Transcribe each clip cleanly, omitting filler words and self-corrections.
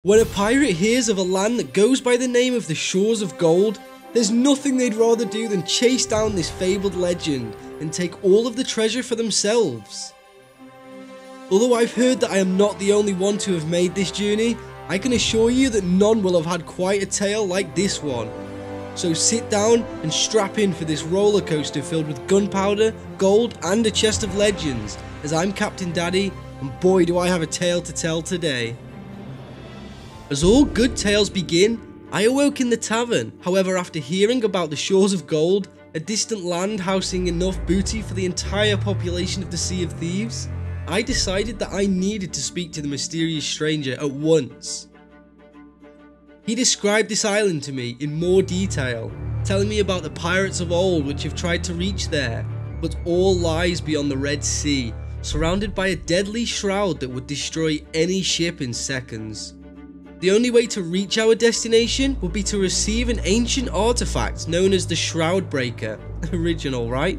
When a pirate hears of a land that goes by the name of the Shores of Gold, there's nothing they'd rather do than chase down this fabled legend and take all of the treasure for themselves. Although I've heard that I am not the only one to have made this journey, I can assure you that none will have had quite a tale like this one. So sit down and strap in for this roller coaster filled with gunpowder, gold and a chest of legends, as I'm Captain Daddy, and boy do I have a tale to tell today. As all good tales begin, I awoke in the tavern. However, after hearing about the Shores of Gold, a distant land housing enough booty for the entire population of the Sea of Thieves, I decided that I needed to speak to the mysterious stranger at once. He described this island to me in more detail, telling me about the pirates of old which have tried to reach there, but all lies beyond the Red Sea, surrounded by a deadly shroud that would destroy any ship in seconds. The only way to reach our destination would be to receive an ancient artifact known as the Shroudbreaker. Original, right?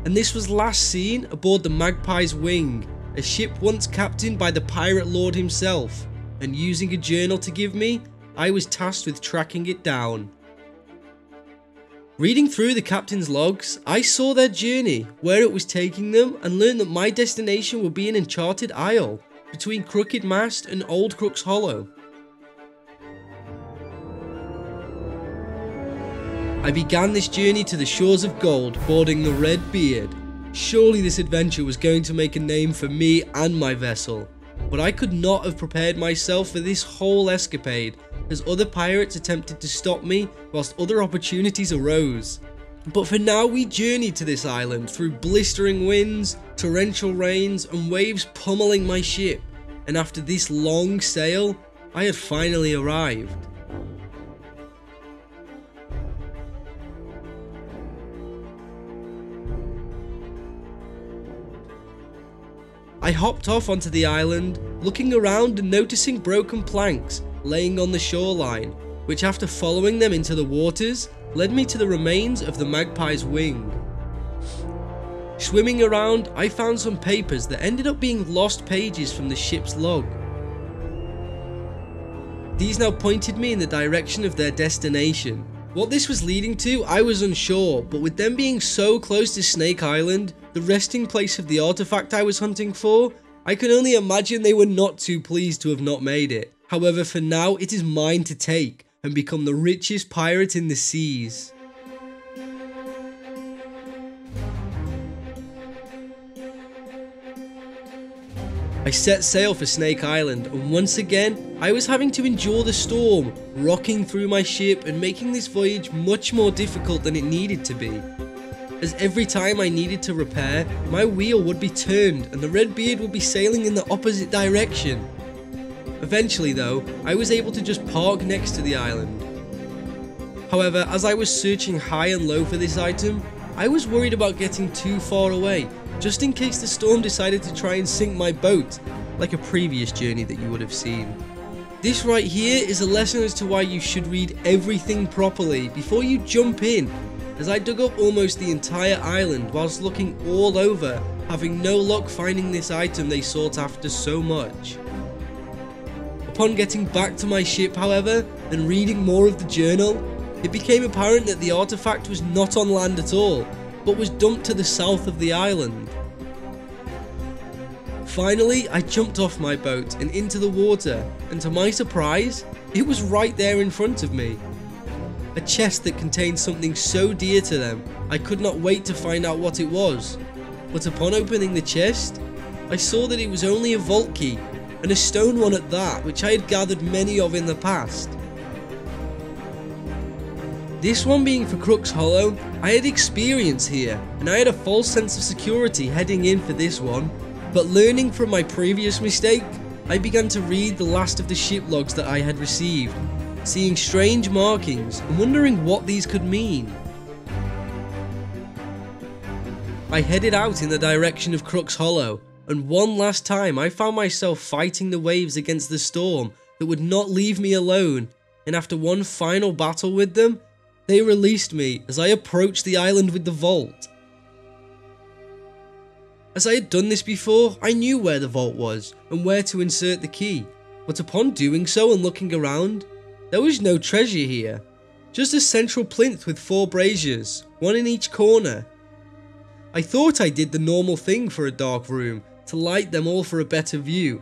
And this was last seen aboard the Magpie's Wing, a ship once captained by the pirate lord himself, and using a journal to give me, I was tasked with tracking it down. Reading through the captain's logs, I saw their journey, where it was taking them, and learned that my destination would be an enchanted isle, between Crooked Mast and Old Crook's Hollow. I began this journey to the Shores of Gold, boarding the Red Beard. Surely this adventure was going to make a name for me and my vessel, but I could not have prepared myself for this whole escapade, as other pirates attempted to stop me whilst other opportunities arose. But for now we journeyed to this island through blistering winds, torrential rains and waves pummeling my ship, and after this long sail, I had finally arrived. I hopped off onto the island, looking around and noticing broken planks laying on the shoreline, which after following them into the waters, led me to the remains of the Magpie's Wing. Swimming around, I found some papers that ended up being lost pages from the ship's log. These now pointed me in the direction of their destination. What this was leading to, I was unsure, but with them being so close to Snake Island, the resting place of the artifact I was hunting for, I can only imagine they were not too pleased to have not made it. However, for now it is mine to take and become the richest pirate in the seas. I set sail for Snake Island, and once again I was having to endure the storm, rocking through my ship and making this voyage much more difficult than it needed to be. As every time I needed to repair, my wheel would be turned and the Red Beard would be sailing in the opposite direction. Eventually though, I was able to just park next to the island. However, as I was searching high and low for this item, I was worried about getting too far away, just in case the storm decided to try and sink my boat, like a previous journey that you would have seen. This right here is a lesson as to why you should read everything properly before you jump in, as I dug up almost the entire island whilst looking all over, having no luck finding this item they sought after so much. Upon getting back to my ship however, and reading more of the journal, it became apparent that the artifact was not on land at all, but was dumped to the south of the island. Finally, I jumped off my boat and into the water, and to my surprise, it was right there in front of me. A chest that contained something so dear to them, I could not wait to find out what it was. But upon opening the chest, I saw that it was only a vault key, and a stone one at that, which I had gathered many of in the past. This one being for Crook's Hollow, I had experience here, and I had a false sense of security heading in for this one, but learning from my previous mistake, I began to read the last of the ship logs that I had received, seeing strange markings and wondering what these could mean. I headed out in the direction of Crook's Hollow, and one last time I found myself fighting the waves against the storm that would not leave me alone, and after one final battle with them, they released me as I approached the island with the vault. As I had done this before, I knew where the vault was and where to insert the key, but upon doing so and looking around, there was no treasure here, just a central plinth with 4 braziers, one in each corner. I thought I did the normal thing for a dark room, to light them all for a better view,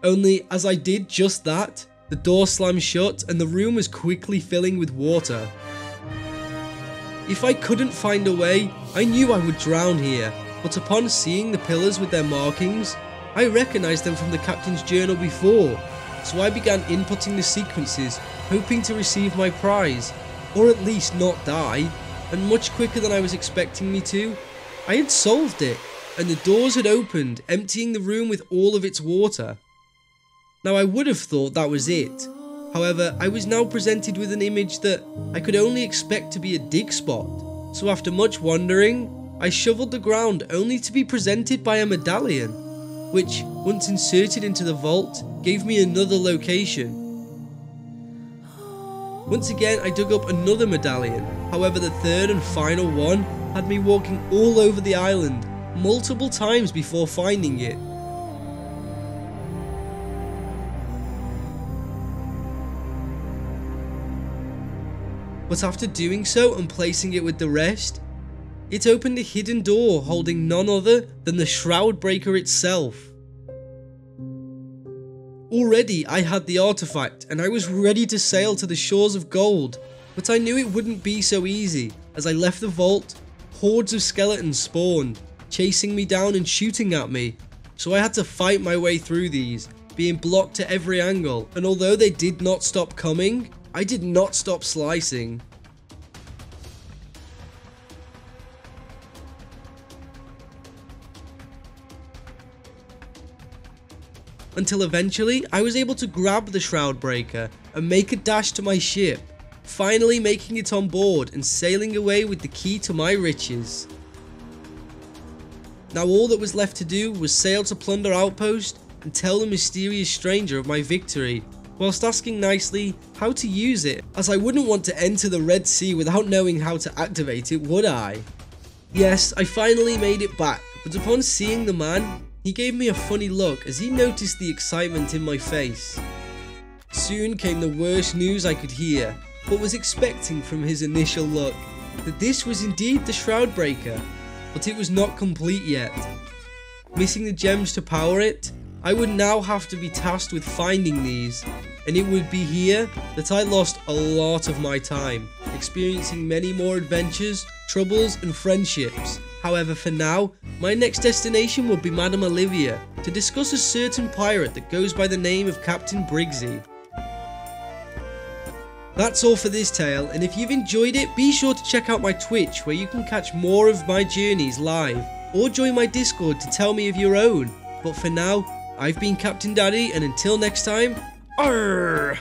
only as I did just that, the door slammed shut and the room was quickly filling with water. If I couldn't find a way, I knew I would drown here, but upon seeing the pillars with their markings, I recognised them from the captain's journal before, so I began inputting the sequences, hoping to receive my prize, or at least not die, and much quicker than I was expecting me to, I had solved it, and the doors had opened, emptying the room with all of its water. Now I would have thought that was it, however I was now presented with an image that I could only expect to be a dig spot, so after much wondering, I shoveled the ground only to be presented by a medallion, which, once inserted into the vault, gave me another location. Once again I dug up another medallion, however the third and final one had me walking all over the island, multiple times before finding it. But after doing so and placing it with the rest, it opened a hidden door holding none other than the Shroudbreaker itself. Already I had the artifact and I was ready to sail to the shores of gold, but I knew it wouldn't be so easy. As I left the vault, hordes of skeletons spawned, chasing me down and shooting at me, so I had to fight my way through these, being blocked at every angle, and although they did not stop coming, I did not stop slicing. Until eventually I was able to grab the Shroudbreaker and make a dash to my ship, finally making it on board and sailing away with the key to my riches. Now all that was left to do was sail to Plunder Outpost and tell the mysterious stranger of my victory, whilst asking nicely how to use it, as I wouldn't want to enter the Red Sea without knowing how to activate it, would I? Yes, I finally made it back, but upon seeing the man, he gave me a funny look as he noticed the excitement in my face. Soon came the worst news I could hear, but was expecting from his initial look, that this was indeed the Shroudbreaker, but it was not complete yet. Missing the gems to power it, I would now have to be tasked with finding these, and it would be here that I lost a lot of my time, experiencing many more adventures, troubles and friendships. However, for now, my next destination will be Madame Olivia, to discuss a certain pirate that goes by the name of Captain Briggsy. That's all for this tale, and if you've enjoyed it, be sure to check out my Twitch where you can catch more of my journeys live, or join my Discord to tell me of your own. But for now, I've been Captain Daddy, and until next time, arrgh!